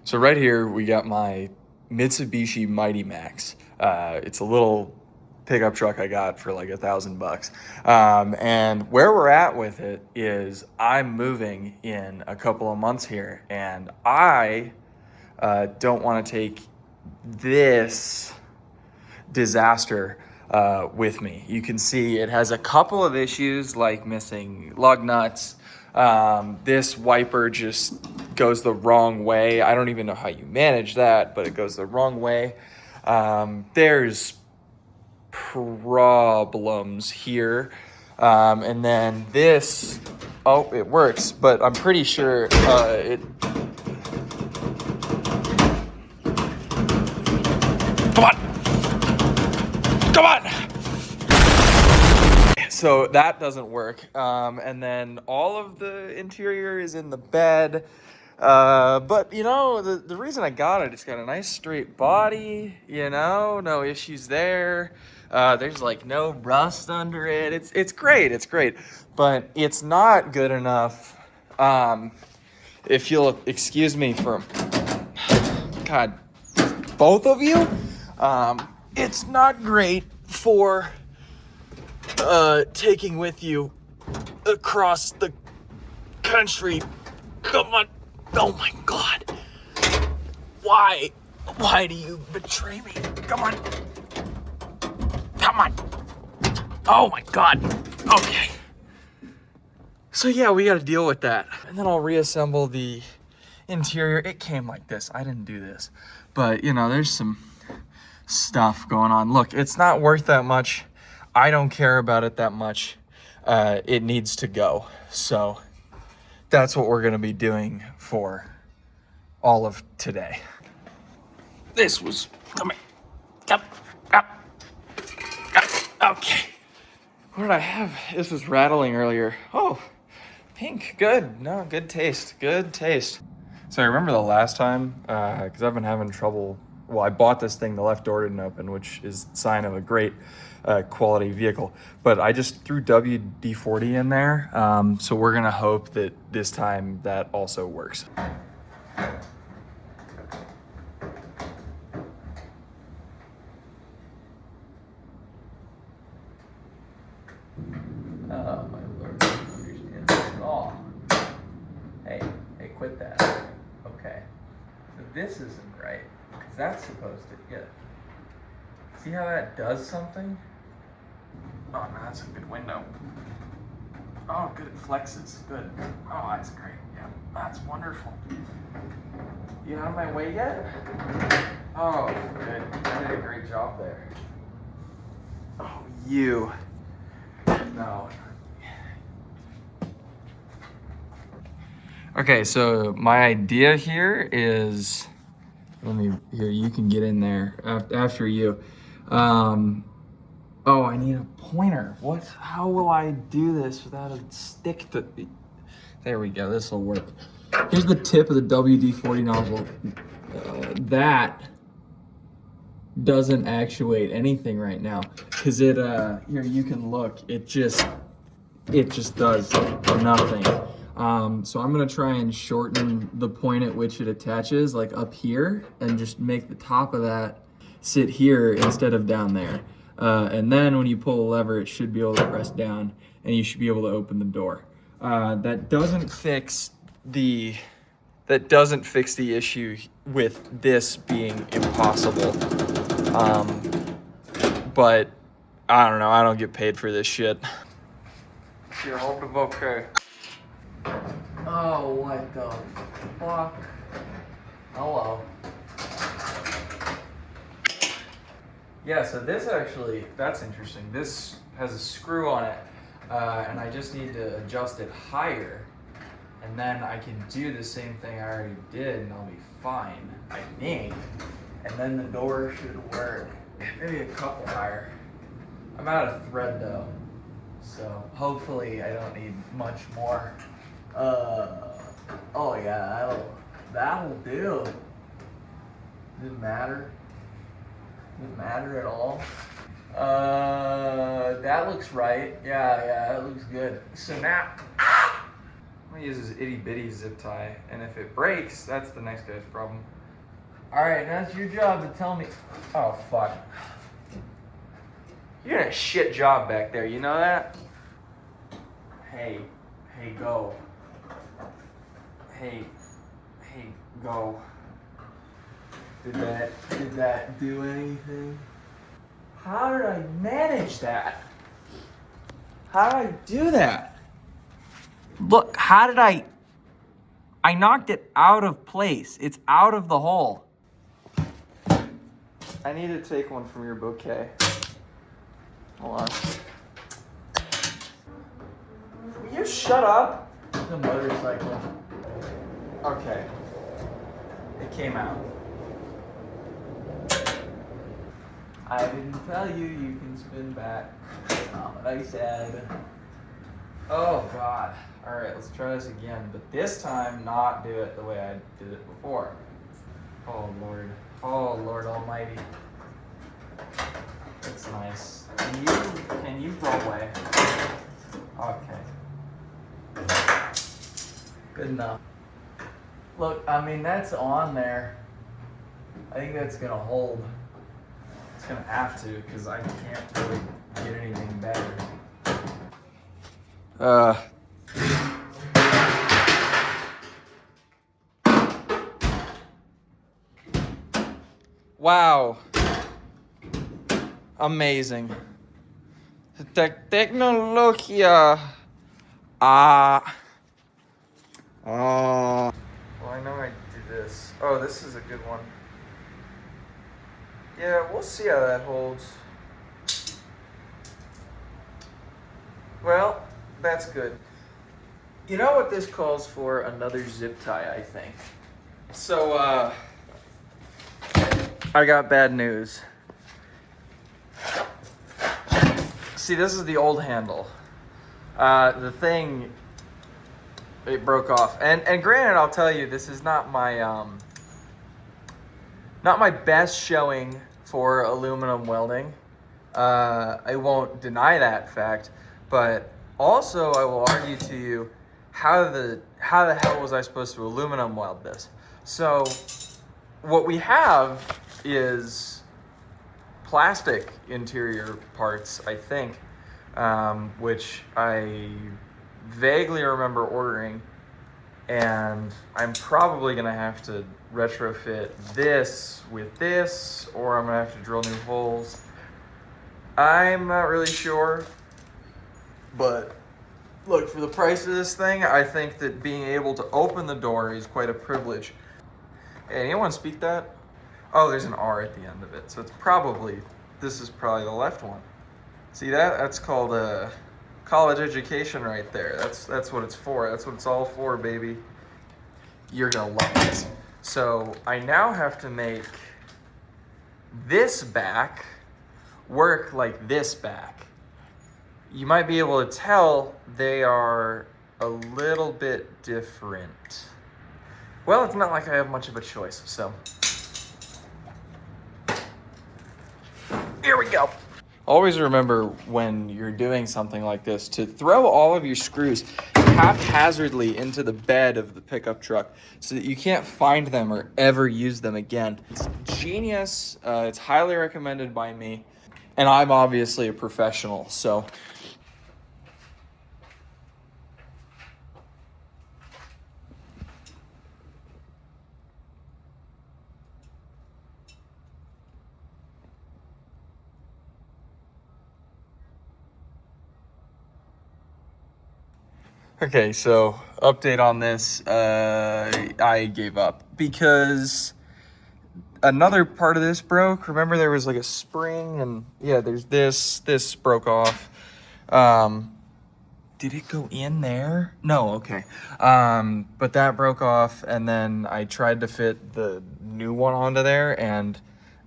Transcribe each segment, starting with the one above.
So right here we got my Mitsubishi Mighty Max. It's a little pickup truck I got for like $1,000. And where we're at with it is I'm moving in a couple of months here, and I don't want to take this disaster with me. You can see it has a couple of issues like missing lug nuts. This wiper just goes the wrong way. I don't even know how you manage that, but it goes the wrong way. There's problems here. And then this, oh, it works, but I'm pretty sure it. Come on! Come on! So that doesn't work. And then all of the interior is in the bed. But you know, the reason I got it, it's got a nice straight body, you know, no issues there. There's like no rust under it. It's great, but it's not good enough. If you'll excuse me for, God, both of you, it's not great for taking with you across the country. Come on. Oh my God. Why do you betray me? Come on. Oh my God. Okay. So yeah, we gotta deal with that. And then I'll reassemble the interior. It came like this. I didn't do this. But you know, there's some stuff going on. Look, it's not worth that much. I don't care about it that much. It needs to go. So that's what we're gonna be doing for all of today. This was, come up. Okay. What did I have? This was rattling earlier. Oh, pink, good. No, good taste. So I remember the last time, because I've been having trouble. Well, I bought this thing, the left door didn't open, which is a sign of a great quality vehicle. But I just threw WD-40 in there. So we're gonna hope that this time that also works. Oh, my Lord, I don't understand this at all. Hey, quit that. Okay. So this isn't right, because that's supposed to, yeah. See how that does something? Oh, no, that's a good window. Oh, good, it flexes, good. Oh, that's great, yeah, that's wonderful. You out of my way yet? Oh, good, you did a great job there. Oh, you. No. Okay, so my idea here is, here, you can get in there after you. Oh, I need a pointer. How will I do this without a stick to, there we go, this will work. Here's the tip of the WD-40 nozzle. That doesn't actuate anything right now, because it, here, you can look, it just does nothing. So I'm gonna try and shorten the point at which it attaches, like up here, and just make the top of that sit here instead of down there. And then when you pull the lever, it should be able to press down, and you should be able to open the door. That doesn't fix the issue with this being impossible. But I don't know, I don't get paid for this shit. Here, hold the bouquet. Oh, what the fuck? Hello. Yeah, so this actually, that's interesting. This has a screw on it, and I just need to adjust it higher, and then I can do the same thing I already did, and I'll be fine, I think. And then the door should work. Maybe a couple higher. I'm out of thread though, so hopefully I don't need much more. Oh yeah, that'll do. Does it matter? Does it matter at all? That looks right. Yeah, that looks good. So now, I'm gonna use this itty bitty zip tie, and if it breaks, that's the next guy's problem. All right, now it's your job to tell me. Oh, fuck. You're doing a shit job back there, you know that? Hey, go. Hey, go. Did that do anything? How did I manage that? How did I do that? Look, how did I knocked it out of place. It's out of the hole. I need to take one from your bouquet. Hold on. Will you shut up? The motorcycle. Okay. It came out. I didn't tell you you can spin back. Not what I said. Oh God. Alright, let's try this again. But this time not do it the way I did it before. Oh Lord. Oh Lord Almighty. That's nice. Can you go away? Okay. Good enough. Look, I mean that's on there. I think that's gonna hold. It's gonna have to, because I can't really get anything better. Wow. Amazing. Tecnología. Well, I know I did this. Oh, this is a good one. Yeah, we'll see how that holds. Well, that's good. You know what this calls for? Another zip tie, I think. So, I got bad news. See, this is the old handle. The thing, it broke off. And granted, I'll tell you, this is not my best showing for aluminum welding. I won't deny that fact, but also I will argue to you, how the hell was I supposed to aluminum weld this? So what we have is plastic interior parts, I think, which I vaguely remember ordering, and I'm probably gonna have to retrofit this with this, or I'm gonna have to drill new holes. I'm not really sure, but look, for the price of this thing, I think that being able to open the door is quite a privilege. Hey, anyone speak that? Oh, there's an R at the end of it, so it's probably, this is probably the left one. See that? That's called a college education right there. That's what it's for. That's what it's all for, baby. You're gonna love this. So I now have to make this back work like this back. You might be able to tell they are a little bit different. Well, it's not like I have much of a choice, so. Here we go. Always remember when you're doing something like this to throw all of your screws haphazardly into the bed of the pickup truck so that you can't find them or ever use them again. It's genius. It's highly recommended by me. And I'm obviously a professional, so. Okay, so update on this. I gave up because another part of this broke. Remember there was like a spring, and yeah, there's this broke off. Did it go in there? No, okay. But that broke off, and then I tried to fit the new one onto there, and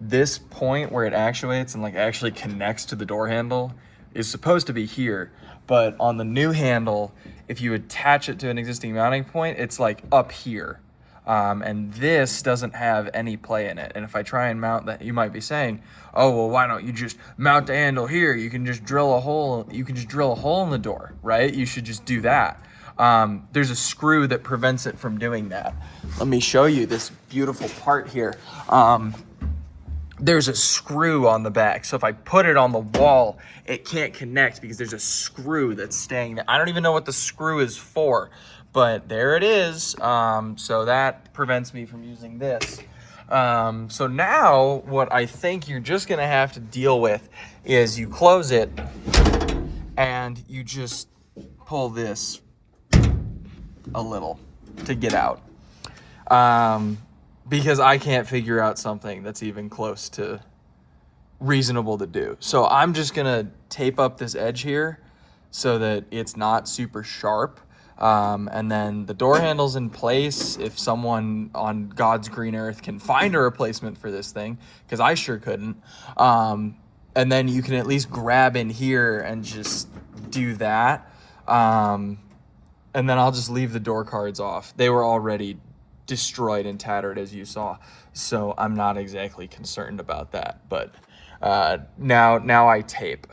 this point where it actuates and like actually connects to the door handle is supposed to be here. But on the new handle, if you attach it to an existing mounting point, it's like up here. And this doesn't have any play in it. And if I try and mount that, you might be saying, oh, well, why don't you just mount the handle here? You can just drill a hole. You can just drill a hole in the door, right? You should just do that. there's a screw that prevents it from doing that. Let me show you this beautiful part here. There's a screw on the back. So if I put it on the wall, it can't connect because there's a screw that's staying there. I don't even know what the screw is for, but there it is. So that prevents me from using this. So now what I think you're just gonna have to deal with is you close it and you just pull this a little to get out. Because I can't figure out something that's even close to reasonable to do. So I'm just gonna tape up this edge here so that it's not super sharp. And then the door handle's in place if someone on God's green earth can find a replacement for this thing, because I sure couldn't. And then you can at least grab in here and just do that. And then I'll just leave the door cards off. They were already destroyed and tattered, as you saw, so I'm not exactly concerned about that. But now I tape.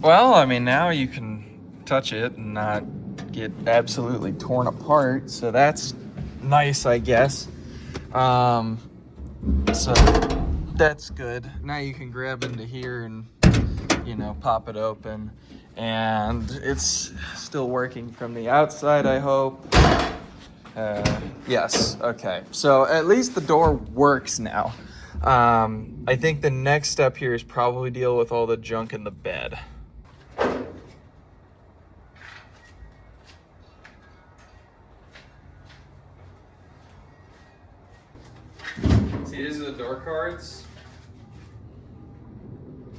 Well, I mean, now you can touch it and not get absolutely torn apart, so that's nice, I guess. So that's good. Now you can grab into here and, you know, pop it open. And it's still working from the outside, I hope. Yes, okay. So at least the door works now. I think the next step here is probably deal with all the junk in the bed. See, these are the door cards.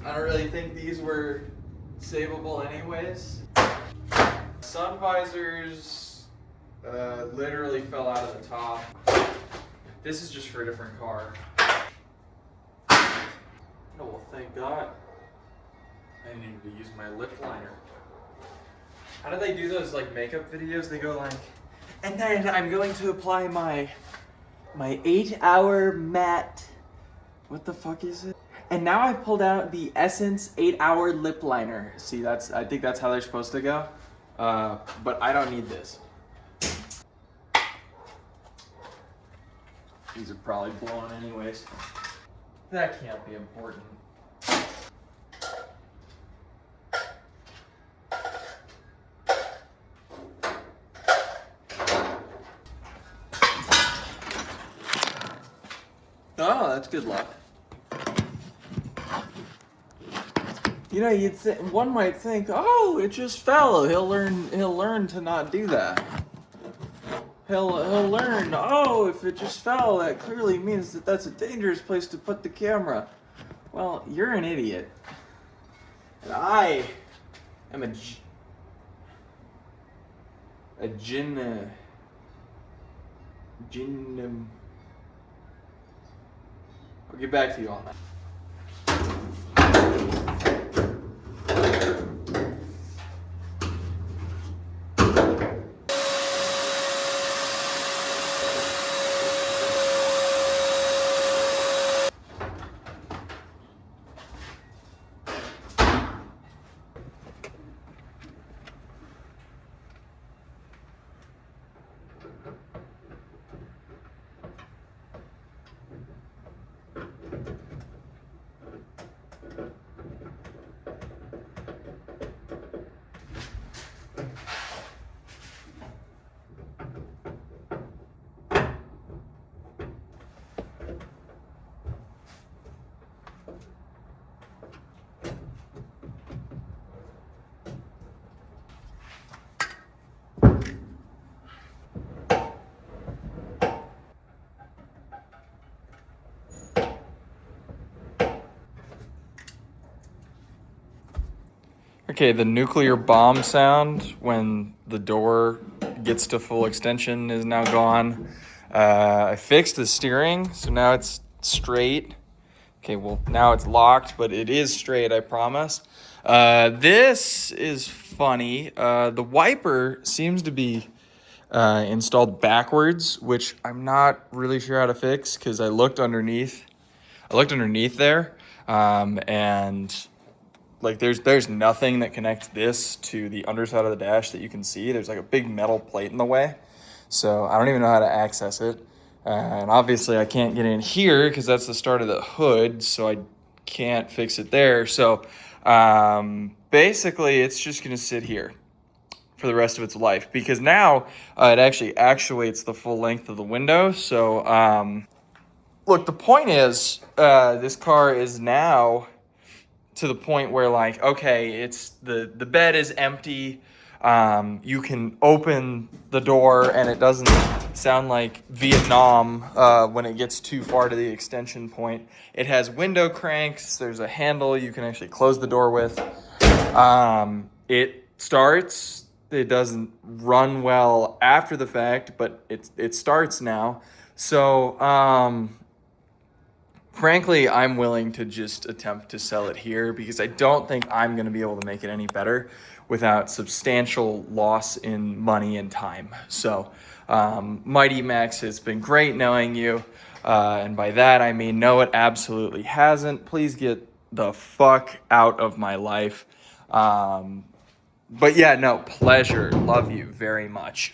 I don't really think these were savable anyways. Sun visors literally fell out of the top. This is just for a different car. Oh, well, thank God. I needed to use my lip liner. How do they do those like makeup videos? They go like, and then I'm going to apply my 8-hour matte, what the fuck is it? And now I've pulled out the Essence 8-hour lip liner. See, I think that's how they're supposed to go. But I don't need this. These are probably blown anyways. That can't be important. Oh, that's good luck. You know, one might think, oh, it just fell. He'll learn to not do that. He'll learn, oh, if it just fell, that clearly means that that's a dangerous place to put the camera. Well, you're an idiot. And I am a I'll get back to you on that. Okay, the nuclear bomb sound when the door gets to full extension is now gone. I fixed the steering, so now it's straight. Okay, well, now it's locked, but it is straight, I promise. This is funny. The wiper seems to be installed backwards, which I'm not really sure how to fix because I looked underneath there, and like there's nothing that connects this to the underside of the dash that you can see. There's like a big metal plate in the way, so I don't even know how to access it. And obviously I can't get in here because that's the start of the hood, so I can't fix it there. So basically it's just gonna sit here for the rest of its life, because now it actually actuates the full length of the window. So look, the point is, this car is now to the point where, like, okay, it's the bed is empty. You can open the door and it doesn't sound like Vietnam when it gets too far to the extension point. It has window cranks. There's a handle you can actually close the door with. It starts. It doesn't run well after the fact, but it starts now. So frankly, I'm willing to just attempt to sell it here because I don't think I'm going to be able to make it any better without substantial loss in money and time. So, Mighty Max, it's been great knowing you. And by that, I mean, no, it absolutely hasn't. Please get the fuck out of my life. But yeah, no, pleasure. Love you very much.